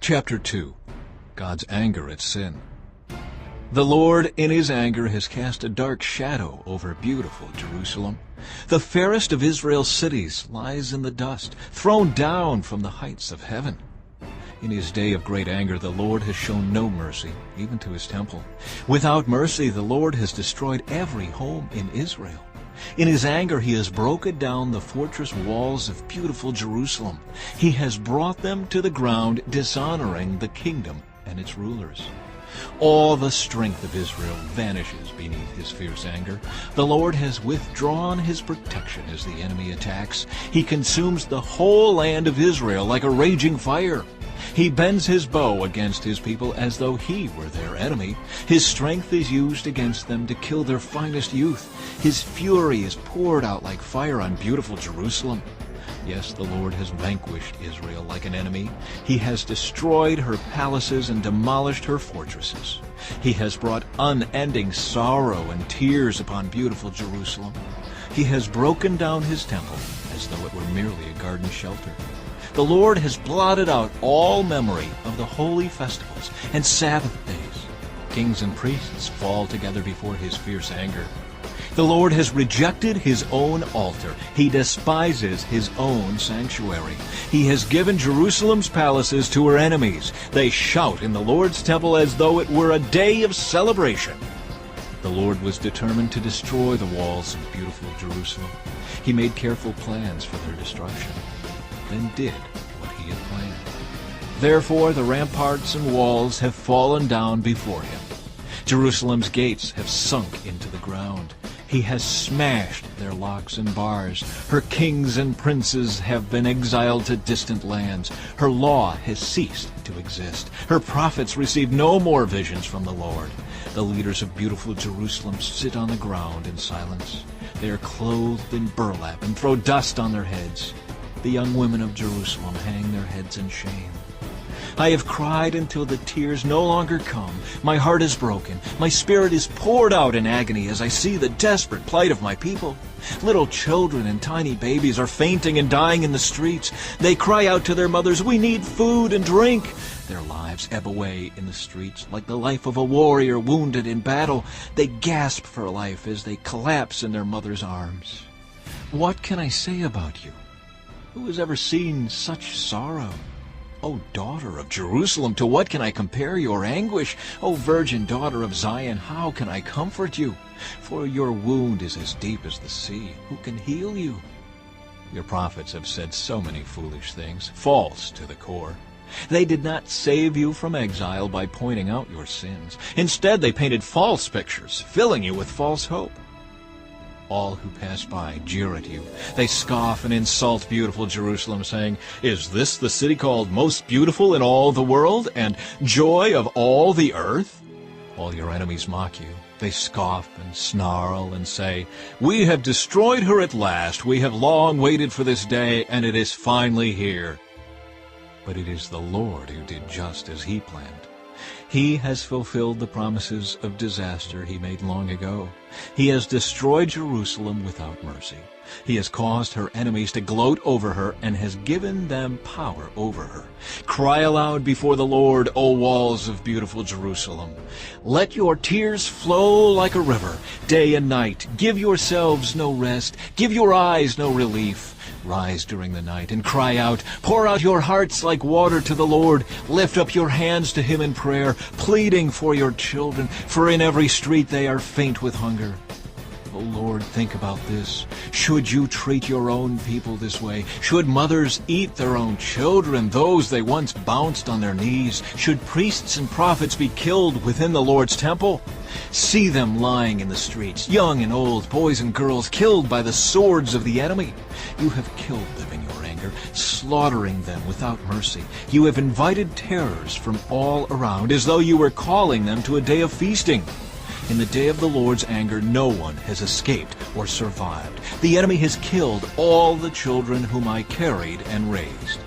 Chapter 2. God's anger at sin. The Lord in his anger has cast a dark shadow over beautiful Jerusalem. The fairest of Israel's cities lies in the dust, thrown down from the heights of heaven. In his day of great anger, the Lord has shown no mercy, even to his temple. Without mercy, the Lord has destroyed every home in Israel. In his anger, he has broken down the fortress walls of beautiful Jerusalem. He has brought them to the ground, dishonoring the kingdom and its rulers. All the strength of Israel vanishes beneath his fierce anger. The Lord has withdrawn his protection as the enemy attacks. He consumes the whole land of Israel like a raging fire. He bends his bow against his people as though he were their enemy. His strength is used against them to kill their finest youth. His fury is poured out like fire on beautiful Jerusalem. Yes, the Lord has vanquished Israel like an enemy. He has destroyed her palaces and demolished her fortresses. He has brought unending sorrow and tears upon beautiful Jerusalem. He has broken down his temple as though it were merely a garden shelter. The Lord has blotted out all memory of the holy festivals and Sabbath days. Kings and priests fall together before his fierce anger. The Lord has rejected his own altar. He despises his own sanctuary. He has given Jerusalem's palaces to her enemies. They shout in the Lord's temple as though it were a day of celebration. The Lord was determined to destroy the walls of beautiful Jerusalem. He made careful plans for their destruction, then did what he had planned. Therefore the ramparts and walls have fallen down before him. Jerusalem's gates have sunk into the ground. He has smashed their locks and bars. Her kings and princes have been exiled to distant lands. Her law has ceased to exist. Her prophets receive no more visions from the Lord. The leaders of beautiful Jerusalem sit on the ground in silence. They are clothed in burlap and throw dust on their heads. The young women of Jerusalem hang their heads in shame. I have cried until the tears no longer come. My heart is broken. My spirit is poured out in agony as I see the desperate plight of my people. Little children and tiny babies are fainting and dying in the streets. They cry out to their mothers, "We need food and drink." Their lives ebb away in the streets like the life of a warrior wounded in battle. They gasp for life as they collapse in their mother's arms. What can I say about you? Who has ever seen such sorrow? O daughter of Jerusalem, to what can I compare your anguish? O virgin daughter of Zion, how can I comfort you? For your wound is as deep as the sea. Who can heal you? Your prophets have said so many foolish things, false to the core. They did not save you from exile by pointing out your sins. Instead, they painted false pictures, filling you with false hope. All who pass by jeer at you. They scoff and insult beautiful Jerusalem, saying, "Is this the city called most beautiful in all the world, and joy of all the earth?" All your enemies mock you. They scoff and snarl and say, "We have destroyed her at last. We have long waited for this day, and it is finally here." But it is the Lord who did just as he planned. He has fulfilled the promises of disaster he made long ago. He has destroyed Jerusalem without mercy. He has caused her enemies to gloat over her and has given them power over her. Cry aloud before the Lord, O walls of beautiful Jerusalem. Let your tears flow like a river, day and night. Give yourselves no rest. Give your eyes no relief. Rise during the night and cry out. Pour out your hearts like water to the Lord. Lift up your hands to him in prayer, pleading for your children, for in every street they are faint with hunger. O Lord, think about this. Should you treat your own people this way? Should mothers eat their own children, those they once bounced on their knees? Should priests and prophets be killed within the Lord's temple? See them lying in the streets, young and old, boys and girls, killed by the swords of the enemy. You have killed them in your anger, slaughtering them without mercy. You have invited terrors from all around, as though you were calling them to a day of feasting. In the day of the Lord's anger, no one has escaped or survived. The enemy has killed all the children whom I carried and raised.